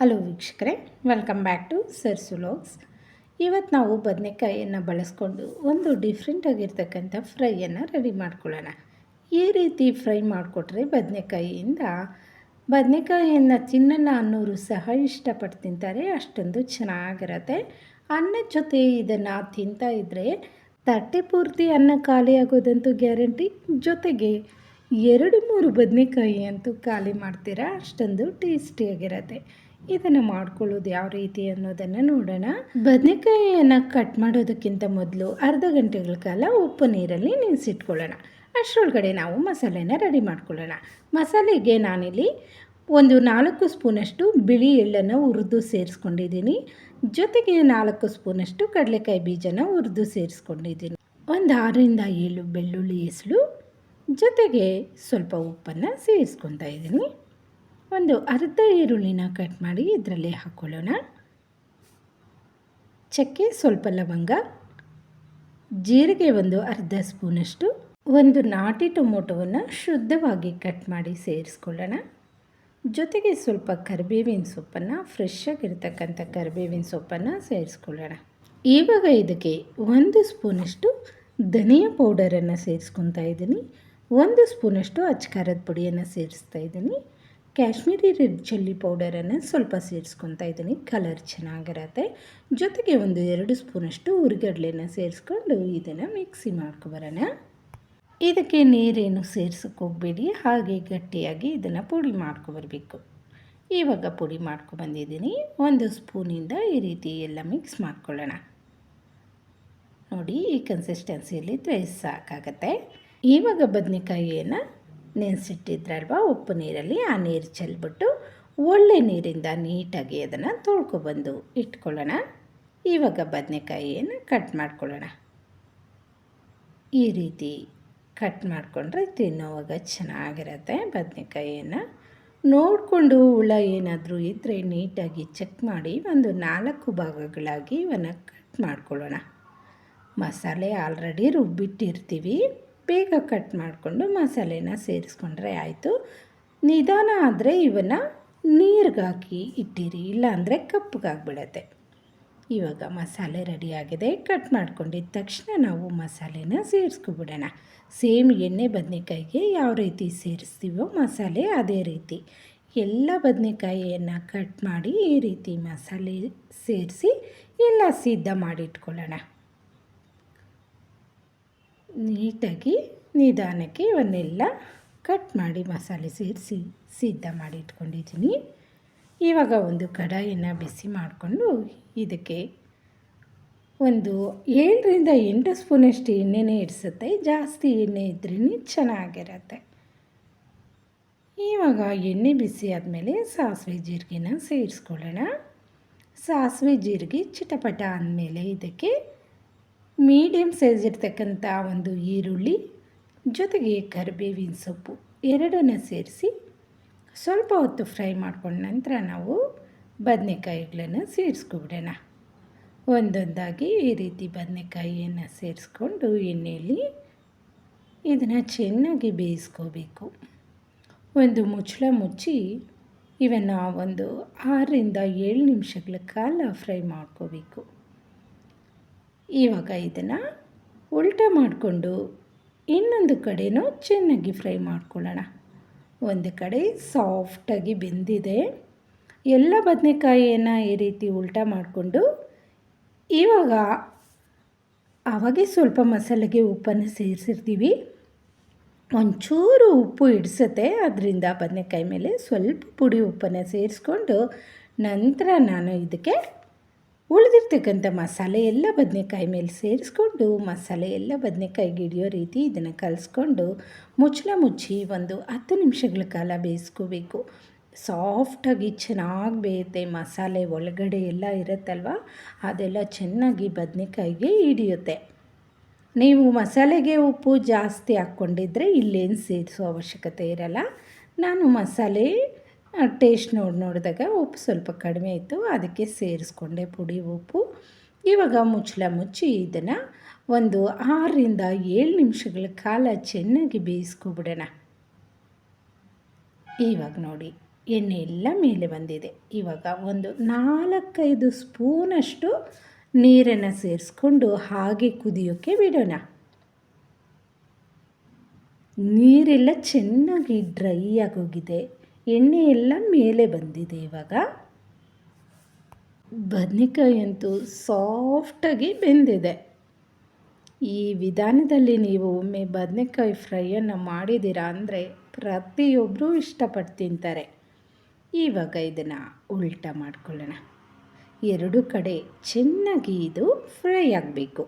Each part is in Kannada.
ಹಲೋ ವೀಕ್ಷಕರೇ, ವೆಲ್ಕಮ್ ಬ್ಯಾಕ್ ಟು ಸರ್ಸು ವ್ಲಾಗ್ಸ್. ಇವತ್ತು ನಾವು ಬದನೆಕಾಯಿಯನ್ನು ಬಳಸ್ಕೊಂಡು ಒಂದು ಡಿಫ್ರೆಂಟಾಗಿರ್ತಕ್ಕಂಥ ಫ್ರೈಯನ್ನು ರೆಡಿ ಮಾಡ್ಕೊಳ್ಳೋಣ. ಈ ರೀತಿ ಫ್ರೈ ಮಾಡಿಕೊಟ್ರೆ ಬದನೆಕಾಯಿಯನ್ನು ತಿನ್ನಲ್ಲ ಅನ್ನೋರು ಸಹ ಇಷ್ಟಪಟ್ಟು ತಿಂತಾರೆ. ಅಷ್ಟೊಂದು ಚೆನ್ನಾಗಿರುತ್ತೆ. ಅನ್ನದ ಜೊತೆ ಇದನ್ನು ತಿಂತಾ ಇದ್ದರೆ ತಟ್ಟೆ ಪೂರ್ತಿ ಅನ್ನ ಖಾಲಿ ಆಗೋದಂತೂ ಗ್ಯಾರಂಟಿ. ಜೊತೆಗೆ 2-3 ಬದನೆಕಾಯಿ ಅಂತೂ ಖಾಲಿ ಮಾಡ್ತೀರಾ, ಅಷ್ಟೊಂದು ಟೇಸ್ಟಿಯಾಗಿರುತ್ತೆ. ಇದನ್ನು ಮಾಡ್ಕೊಳ್ಳೋದು ಯಾವ ರೀತಿ ಅನ್ನೋದನ್ನು ನೋಡೋಣ. ಬದನೆಕಾಯಿಯನ್ನು ಕಟ್ ಮಾಡೋದಕ್ಕಿಂತ ಮೊದಲು ಅರ್ಧ ಗಂಟೆಗಳ ಕಾಲ ಉಪ್ಪು ನೀರಲ್ಲಿ ನೆನೆಸಿಟ್ಕೊಳ್ಳೋಣ. ಅಷ್ಟರೊಳಗಡೆ ನಾವು ಮಸಾಲೆನ ರೆಡಿ ಮಾಡ್ಕೊಳ್ಳೋಣ. ಮಸಾಲೆಗೆ ನಾನಿಲ್ಲಿ ಒಂದು 4 ಸ್ಪೂನಷ್ಟು ಬಿಳಿ ಎಳ್ಳನ್ನು ಹುರಿದು ಸೇರಿಸ್ಕೊಂಡಿದ್ದೀನಿ. ಜೊತೆಗೆ 4 ಸ್ಪೂನಷ್ಟು ಕಡಲೆಕಾಯಿ ಬೀಜನ ಹುರಿದು ಸೇರಿಸ್ಕೊಂಡಿದ್ದೀನಿ. ಒಂದು 6-7 ಬೆಳ್ಳುಳ್ಳಿ ಹೆಸಳು, ಜೊತೆಗೆ ಸ್ವಲ್ಪ ಉಪ್ಪನ್ನು ಸೇರಿಸ್ಕೊತಾ ಇದ್ದೀನಿ. ಒಂದು ಅರ್ಧ ಈರುಳ್ಳಿನ ಕಟ್ ಮಾಡಿ ಇದರಲ್ಲಿ ಹಾಕ್ಕೊಳ್ಳೋಣ. ಚಕ್ಕೆ, ಸ್ವಲ್ಪ ಲವಂಗ, ಜೀರಿಗೆ ಒಂದು ಅರ್ಧ ಸ್ಪೂನಷ್ಟು, ಒಂದು ನಾಟಿ ಟೊಮೊಟೊವನ್ನು ಶುದ್ಧವಾಗಿ ಕಟ್ ಮಾಡಿ ಸೇರಿಸ್ಕೊಳ್ಳೋಣ. ಜೊತೆಗೆ ಸ್ವಲ್ಪ ಕರಿಬೇವಿನ ಸೊಪ್ಪನ್ನು, ಫ್ರೆಶ್ ಆಗಿರ್ತಕ್ಕಂಥ ಕರಿಬೇವಿನ ಸೊಪ್ಪನ್ನು ಸೇರಿಸ್ಕೊಳ್ಳೋಣ. ಇವಾಗ ಇದಕ್ಕೆ 1 ಸ್ಪೂನಷ್ಟು ಧನಿಯಾ ಪೌಡರನ್ನು ಸೇರಿಸ್ಕೊತಾ ಇದ್ದೀನಿ. 1 ಸ್ಪೂನಷ್ಟು ಅಚ್ಚಕಾರದ ಪುಡಿಯನ್ನು ಸೇರಿಸ್ತಾ ಇದ್ದೀನಿ. ಕಾಶ್ಮೀರಿ ರೆಡ್ ಚಿಲ್ಲಿ ಪೌಡರನ್ನು ಸ್ವಲ್ಪ ಸೇರಿಸ್ಕೊತಾ ಇದ್ದೀನಿ, ಕಲರ್ ಚೆನ್ನಾಗಿರುತ್ತೆ. ಜೊತೆಗೆ ಒಂದು 2 ಸ್ಪೂನಷ್ಟು ಹುರಿಗಡಲೆನ ಸೇರಿಸ್ಕೊಂಡು ಇದನ್ನು ಮಿಕ್ಸಿ ಮಾಡ್ಕೊಬರೋಣ. ಇದಕ್ಕೆ ನೀರೇನು ಸೇರ್ಸೋಕ್ಕೆ ಹೋಗಬೇಡಿ, ಹಾಗೆ ಗಟ್ಟಿಯಾಗಿ ಇದನ್ನು ಪುಡಿ ಮಾಡ್ಕೊಬರ್ಬೇಕು. ಇವಾಗ ಪುಡಿ ಮಾಡ್ಕೊಬಂದಿದ್ದೀನಿ. 1 ಸ್ಪೂನಿಂದ ಈ ರೀತಿ ಎಲ್ಲ ಮಿಕ್ಸ್ ಮಾಡ್ಕೊಳ್ಳೋಣ. ನೋಡಿ, ಈ ಕನ್ಸಿಸ್ಟೆನ್ಸಿಯಲ್ಲಿ ಇದ್ದರೆ ಸಾಕಾಗತ್ತೆ. ಇವಾಗ ಬದನೆಕಾಯಿಯನ್ನು ನೆನೆಸಿಟ್ಟಿದ್ರಲ್ವ ಉಪ್ಪು ನೀರಲ್ಲಿ, ಆ ನೀರು ಚೆಲ್ಬಿಟ್ಟು ಒಳ್ಳೆ ನೀರಿಂದ ನೀಟಾಗಿ ಅದನ್ನು ತೊಳ್ಕೊಬಂದು ಇಟ್ಕೊಳ್ಳೋಣ. ಇವಾಗ ಬದನೆಕಾಯಿಯನ್ನು ಕಟ್ ಮಾಡ್ಕೊಳ್ಳೋಣ. ಈ ರೀತಿ ಕಟ್ ಮಾಡಿಕೊಂಡ್ರೆ ತಿನ್ನೋವಾಗ ಚೆನ್ನಾಗಿರುತ್ತೆ. ಬದನೆಕಾಯಿಯನ್ನು ನೋಡಿಕೊಂಡು ಹುಳ ಏನಾದರೂ ಇದ್ದರೆ ನೀಟಾಗಿ ಚೆಕ್ ಮಾಡಿ ಒಂದು 4 ಭಾಗಗಳಾಗಿ ಇವನ್ನು ಕಟ್ ಮಾಡ್ಕೊಳ್ಳೋಣ. ಮಸಾಲೆ ಆಲ್ರೆಡಿ ರುಬ್ಬಿಟ್ಟಿರ್ತೀವಿ, ಬೇಗ ಕಟ್ ಮಾಡಿಕೊಂಡು ಮಸಾಲೆನ ಸೇರಿಸ್ಕೊಂಡ್ರೆ ಆಯಿತು. ನಿಧಾನ ಆದರೆ ಇವನ್ನು ನೀರಿಗೆ ಹಾಕಿ ಇಟ್ಟಿರಿ, ಇಲ್ಲಾಂದರೆ ಕಪ್ಪಗಾಗ್ಬಿಡತ್ತೆ. ಇವಾಗ ಮಸಾಲೆ ರೆಡಿಯಾಗಿದೆ. ಕಟ್ ಮಾಡ್ಕೊಂಡಿದ್ದ ತಕ್ಷಣ ನಾವು ಮಸಾಲೆನ ಸೇರಿಸ್ಕೊಬಿಡೋಣ. ಸೇಮ್ ಎಣ್ಣೆ ಬದನೆಕಾಯಿಗೆ ಯಾವ ರೀತಿ ಸೇರಿಸ್ತೀವೋ ಮಸಾಲೆ, ಅದೇ ರೀತಿ ಎಲ್ಲ ಬದನೆಕಾಯಿಯನ್ನು ಕಟ್ ಮಾಡಿ ಈ ರೀತಿ ಮಸಾಲೆ ಸೇರಿಸಿ ಎಲ್ಲ ಸಿದ್ಧ ಮಾಡಿಟ್ಕೊಳ್ಳೋಣ. ನೀಟಾಗಿ ನಿಧಾನಕ್ಕೆ ಇವನ್ನೆಲ್ಲ ಕಟ್ ಮಾಡಿ ಮಸಾಲೆ ಸೇರಿಸಿ ಸಿದ್ಧ ಮಾಡಿ ಇಟ್ಕೊಂಡಿದ್ದೀನಿ. ಇವಾಗ ಒಂದು ಕಡಾಯಿಯನ್ನು ಬಿಸಿ ಮಾಡಿಕೊಂಡು ಇದಕ್ಕೆ ಒಂದು 7-8 ಸ್ಪೂನಷ್ಟು ಎಣ್ಣೆನೇ ಇಡಿಸುತ್ತೆ. ಜಾಸ್ತಿ ಎಣ್ಣೆ ಇದ್ರೇ ಚೆನ್ನಾಗಿರುತ್ತೆ. ಇವಾಗ ಎಣ್ಣೆ ಬಿಸಿ ಆದಮೇಲೆ ಸಾಸಿವೆ ಜೀರಿಗೆನ ಸೇರಿಸ್ಕೊಳ್ಳೋಣ. ಸಾಸಿವೆ ಜೀರಿಗೆ ಚಿಟಪಟ ಅಂದಮೇಲೆ ಇದಕ್ಕೆ ಮೀಡಿಯಮ್ ಸೈಜ್ ಇರ್ತಕ್ಕಂಥ ಒಂದು ಈರುಳ್ಳಿ, ಜೊತೆಗೆ ಕರಿಬೇವಿನ ಸೊಪ್ಪು ಎರಡನ್ನು ಸೇರಿಸಿ ಸ್ವಲ್ಪ ಹೊತ್ತು ಫ್ರೈ ಮಾಡ್ಕೊಂಡ ನಂತರ ನಾವು ಬದನೆಕಾಯಿಗಳನ್ನು ಸೇರಿಸ್ಕೊಬಿಡೋಣ. ಒಂದೊಂದಾಗಿ ಈ ರೀತಿ ಬದನೆಕಾಯಿಯನ್ನು ಸೇರಿಸ್ಕೊಂಡು ಎಣ್ಣೆಯಲ್ಲಿ ಇದನ್ನು ಚೆನ್ನಾಗಿ ಬೇಯಿಸ್ಕೋಬೇಕು. ಒಂದು ಮುಚ್ಚಳ ಮುಚ್ಚಿ ಇವನ್ನು ಒಂದು 6-7 ನಿಮಿಷಗಳ ಕಾಲ ಫ್ರೈ ಮಾಡ್ಕೋಬೇಕು. ಇವಾಗ ಇದನ್ನು ಉಲ್ಟಾ ಮಾಡಿಕೊಂಡು ಇನ್ನೊಂದು ಕಡೆನೂ ಚೆನ್ನಾಗಿ ಫ್ರೈ ಮಾಡ್ಕೊಳ್ಳೋಣ. ಒಂದು ಕಡೆ ಸಾಫ್ಟಾಗಿ ಬೆಂದಿದೆ. ಎಲ್ಲ ಬದನೆಕಾಯಿಯನ್ನು ಈ ರೀತಿ ಉಲ್ಟಾ ಮಾಡಿಕೊಂಡು ಇವಾಗ ಆವಾಗೇ ಸ್ವಲ್ಪ ಮಸಾಲೆಗೆ ಉಪ್ಪನ್ನು ಸೇರಿಸಿರ್ತೀವಿ. ಒಂಚೂರು ಉಪ್ಪು ಹಿಡಿಸುತ್ತೆ, ಅದರಿಂದ ಬದನೆಕಾಯಿ ಮೇಲೆ ಸ್ವಲ್ಪ ಪುಡಿ ಉಪ್ಪನ್ನು ಸೇರಿಸ್ಕೊಂಡು ನಂತರ ನಾನು ಇದಕ್ಕೆ ಉಳಿದಿರ್ತಕ್ಕಂಥ ಮಸಾಲೆ ಎಲ್ಲ ಬದನೆಕಾಯಿ ಮೇಲೆ ಸೇರಿಸ್ಕೊಂಡು ಮಸಾಲೆ ಎಲ್ಲ ಬದನೆಕಾಯಿಗೆ ಹಿಡಿಯೋ ರೀತಿ ಇದನ್ನು ಕಲಿಸ್ಕೊಂಡು ಮುಚ್ಚಳ ಮುಚ್ಚಿ ಒಂದು 10 ನಿಮಿಷಗಳ ಕಾಲ ಬೇಯಿಸ್ಕೋಬೇಕು. ಸಾಫ್ಟಾಗಿ ಚೆನ್ನಾಗಿ ಬೇಯುತ್ತೆ. ಮಸಾಲೆ ಒಳಗಡೆ ಎಲ್ಲ ಇರುತ್ತಲ್ವ, ಅದೆಲ್ಲ ಚೆನ್ನಾಗಿ ಬದನೆಕಾಯಿಗೆ ಹಿಡಿಯುತ್ತೆ. ನೀವು ಮಸಾಲೆಗೆ ಉಪ್ಪು ಜಾಸ್ತಿ ಹಾಕ್ಕೊಂಡಿದ್ರೆ ಇಲ್ಲೇನು ಸೇರಿಸೋ ಅವಶ್ಯಕತೆ ಇರಲ್ಲ. ನಾನು ಮಸಾಲೆ ಟೇಸ್ಟ್ ನೋಡಿದಾಗ ಉಪ್ಪು ಸ್ವಲ್ಪ ಕಡಿಮೆ ಇತ್ತು, ಅದಕ್ಕೆ ಸೇರಿಸ್ಕೊಂಡೆ ಪುಡಿ ಉಪ್ಪು. ಇವಾಗ ಮುಚ್ಚಳ ಮುಚ್ಚಿ ಇದನ್ನು ಒಂದು 6-7 ನಿಮಿಷಗಳ ಕಾಲ ಚೆನ್ನಾಗಿ ಬೇಯಿಸ್ಕೊಬಿಡೋಣ. ಇವಾಗ ನೋಡಿ, ಎಣ್ಣೆ ಎಲ್ಲ ಮೇಲೆ ಬಂದಿದೆ. ಇವಾಗ ಒಂದು 4-5 ಸ್ಪೂನಷ್ಟು ನೀರನ್ನು ಸೇರಿಸ್ಕೊಂಡು ಹಾಗೆ ಕುದಿಯೋಕ್ಕೆ ಬಿಡೋಣ. ನೀರೆಲ್ಲ ಚೆನ್ನಾಗಿ ಡ್ರೈ ಆಗೋಗಿದೆ, ಎಣ್ಣೆ ಎಲ್ಲ ಮೇಲೆ ಬಂದಿದೆ. ಇವಾಗ ಬದನೆಕಾಯಿ ಅಂತೂ ಸಾಫ್ಟಾಗಿ ಬೆಂದಿದೆ. ಈ ವಿಧಾನದಲ್ಲಿ ನೀವು ಒಮ್ಮೆ ಬದನೆಕಾಯಿ ಫ್ರೈಯನ್ನು ಮಾಡಿದ್ದೀರಾ ಅಂದರೆ ಪ್ರತಿಯೊಬ್ಬರೂ ಇಷ್ಟಪಟ್ಟು ತಿಂತಾರೆ. ಇವಾಗ ಇದನ್ನು ಉಲ್ಟಾ ಮಾಡ್ಕೊಳ್ಳೋಣ. ಎರಡು ಕಡೆ ಚೆನ್ನಾಗಿ ಇದು ಫ್ರೈ ಆಗಬೇಕು.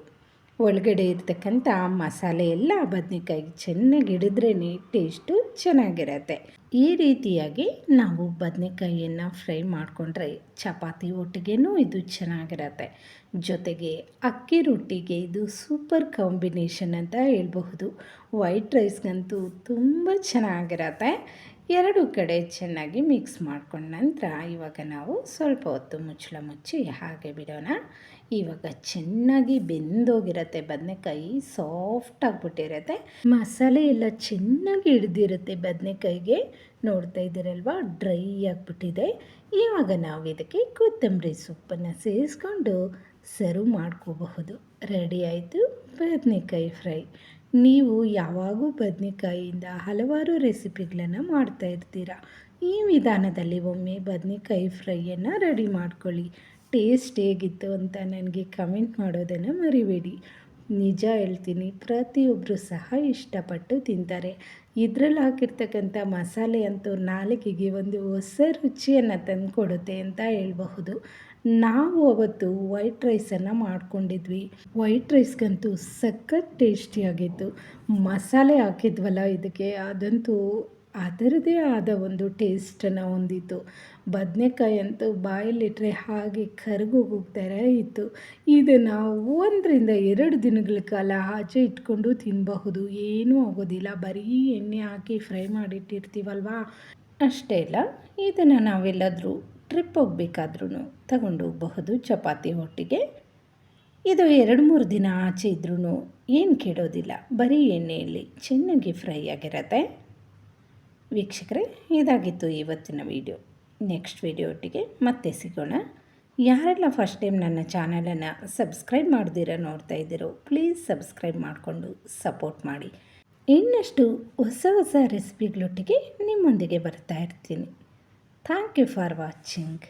ಒಳಗಡೆ ಇರ್ತಕ್ಕಂಥ ಮಸಾಲೆ ಎಲ್ಲ ಬದನೆಕಾಯಿಗೆ ಚೆನ್ನಾಗಿ ಹಿಡಿದ್ರೇ ಟೇಸ್ಟು ಚೆನ್ನಾಗಿರತ್ತೆ. ಈ ರೀತಿಯಾಗಿ ನಾವು ಬದನೆಕಾಯಿಯನ್ನು ಫ್ರೈ ಮಾಡಿಕೊಂಡ್ರೆ ಚಪಾತಿ ಒಟ್ಟಿಗೆನೂ ಇದು ಚೆನ್ನಾಗಿರತ್ತೆ. ಜೊತೆಗೆ ಅಕ್ಕಿ ರೊಟ್ಟಿಗೆ ಇದು ಸೂಪರ್ ಕಾಂಬಿನೇಷನ್ ಅಂತ ಹೇಳ್ಬಹುದು. ವೈಟ್ ರೈಸ್ಗಂತೂ ತುಂಬ ಚೆನ್ನಾಗಿರತ್ತೆ. ಎರಡು ಕಡೆ ಚೆನ್ನಾಗಿ ಮಿಕ್ಸ್ ಮಾಡ್ಕೊಂಡ ನಂತರ ಇವಾಗ ನಾವು ಸ್ವಲ್ಪ ಹೊತ್ತು ಮುಚ್ಚಳ ಮುಚ್ಚಿ ಹಾಗೆ ಬಿಡೋಣ. ಇವಾಗ ಚೆನ್ನಾಗಿ ಬೆಂದೋಗಿರುತ್ತೆ, ಬದನೆಕಾಯಿ ಸಾಫ್ಟ್ ಆಗಿಬಿಟ್ಟಿರುತ್ತೆ, ಮಸಾಲೆ ಎಲ್ಲ ಚೆನ್ನಾಗಿ ಹಿಡ್ದಿರುತ್ತೆ ಬದನೆಕಾಯಿಗೆ. ನೋಡ್ತಾ ಇದ್ದೀರಲ್ವ, ಡ್ರೈ ಆಗಿಬಿಟ್ಟಿದೆ. ಇವಾಗ ನಾವು ಇದಕ್ಕೆ ಕೊತ್ತಂಬರಿ ಸೊಪ್ಪನ್ನು ಸೇರಿಸ್ಕೊಂಡು ಸರ್ವ್ ಮಾಡ್ಕೋಬಹುದು. ರೆಡಿ ಆಯಿತು ಬದನೆಕಾಯಿ ಫ್ರೈ. ನೀವು ಯಾವಾಗೂ ಬದನೆಕಾಯಿಯಿಂದ ಹಲವಾರು ರೆಸಿಪಿಗಳನ್ನು ಮಾಡ್ತಾಯಿರ್ತೀರ. ಈ ವಿಧಾನದಲ್ಲಿ ಒಮ್ಮೆ ಬದನೆಕಾಯಿ ಫ್ರೈಯನ್ನು ರೆಡಿ ಮಾಡ್ಕೊಳ್ಳಿ. ಟೇಸ್ಟ್ ಹೇಗಿತ್ತು ಅಂತ ನನಗೆ ಕಮೆಂಟ್ ಮಾಡೋದನ್ನು ಮರಿಬೇಡಿ. ನಿಜ ಹೇಳ್ತೀನಿ, ಪ್ರತಿಯೊಬ್ಬರು ಸಹ ಇಷ್ಟಪಟ್ಟು ತಿಂತಾರೆ. ಇದರಲ್ಲಿ ಹಾಕಿರ್ತಕ್ಕಂಥ ಮಸಾಲೆ ಅಂತೂ ನಾಲಿಗೆಗೆ ಒಂದು ಹೊಸ ರುಚಿಯನ್ನು ತಂದುಕೊಡುತ್ತೆ ಅಂತ ಹೇಳಬಹುದು. ನಾವು ಅವತ್ತು ವೈಟ್ ರೈಸನ್ನು ಮಾಡ್ಕೊಂಡಿದ್ವಿ. ವೈಟ್ ರೈಸ್ಗಂತೂ ಸಖತ್ ಟೇಸ್ಟಿಯಾಗಿತ್ತು. ಮಸಾಲೆ ಹಾಕಿದ್ವಲ್ಲ ಇದಕ್ಕೆ, ಅದಂತೂ ಅದರದೇ ಆದ ಒಂದು ಟೇಸ್ಟನ್ನು ಹೊಂದಿತ್ತು. ಬದನೆಕಾಯಿ ಅಂತೂ ಬಾಯಲ್ಲಿಟ್ಟರೆ ಹಾಗೆ ಕರಗೋಗ್ತಾರ ಇತ್ತು. ಇದನ್ನು 1-2 ದಿನಗಳ ಕಾಲ ಆಚೆ ಇಟ್ಕೊಂಡು ತಿನ್ನಬಹುದು, ಏನೂ ಆಗೋದಿಲ್ಲ. ಬರೀ ಎಣ್ಣೆ ಹಾಕಿ ಫ್ರೈ ಮಾಡಿಟ್ಟಿರ್ತೀವಲ್ವ, ಅಷ್ಟೇ ಇಲ್ಲ. ಇದನ್ನು ನಾವೆಲ್ಲಾದರೂ ಟ್ರಿಪ್ ಹೋಗಬೇಕಾದ್ರೂ ತಗೊಂಡು ಹೋಗಬಹುದು ಚಪಾತಿ ಒಟ್ಟಿಗೆ. ಇದು 2-3 ದಿನ ಆಚೆ ಇದ್ರೂ ಏನು ಕೆಡೋದಿಲ್ಲ, ಬರೀ ಎಣ್ಣೆಯಲ್ಲಿ ಚೆನ್ನಾಗಿ ಫ್ರೈ ಆಗಿರತ್ತೆ. ವೀಕ್ಷಕರೇ, ಇದಾಗಿತ್ತು ಇವತ್ತಿನ ವಿಡಿಯೋ. ನೆಕ್ಸ್ಟ್ ವಿಡಿಯೋ ಒಟ್ಟಿಗೆ ಮತ್ತೆ ಸಿಗೋಣ. ಯಾರೆಲ್ಲ ಫಸ್ಟ್ ಟೈಮ್ ನನ್ನ ಚಾನಲನ್ನು ಸಬ್ಸ್ಕ್ರೈಬ್ ಮಾಡ್ದಿರ ನೋಡ್ತಾ ಇದ್ದೀರೋ ಪ್ಲೀಸ್ ಸಬ್ಸ್ಕ್ರೈಬ್ ಮಾಡಿಕೊಂಡು ಸಪೋರ್ಟ್ ಮಾಡಿ. ಇನ್ನಷ್ಟು ಹೊಸ ಹೊಸ ರೆಸಿಪಿಗಳೊಟ್ಟಿಗೆ ನಿಮ್ಮೊಂದಿಗೆ ಬರ್ತಾ ಇರ್ತೀನಿ. Thank you for watching.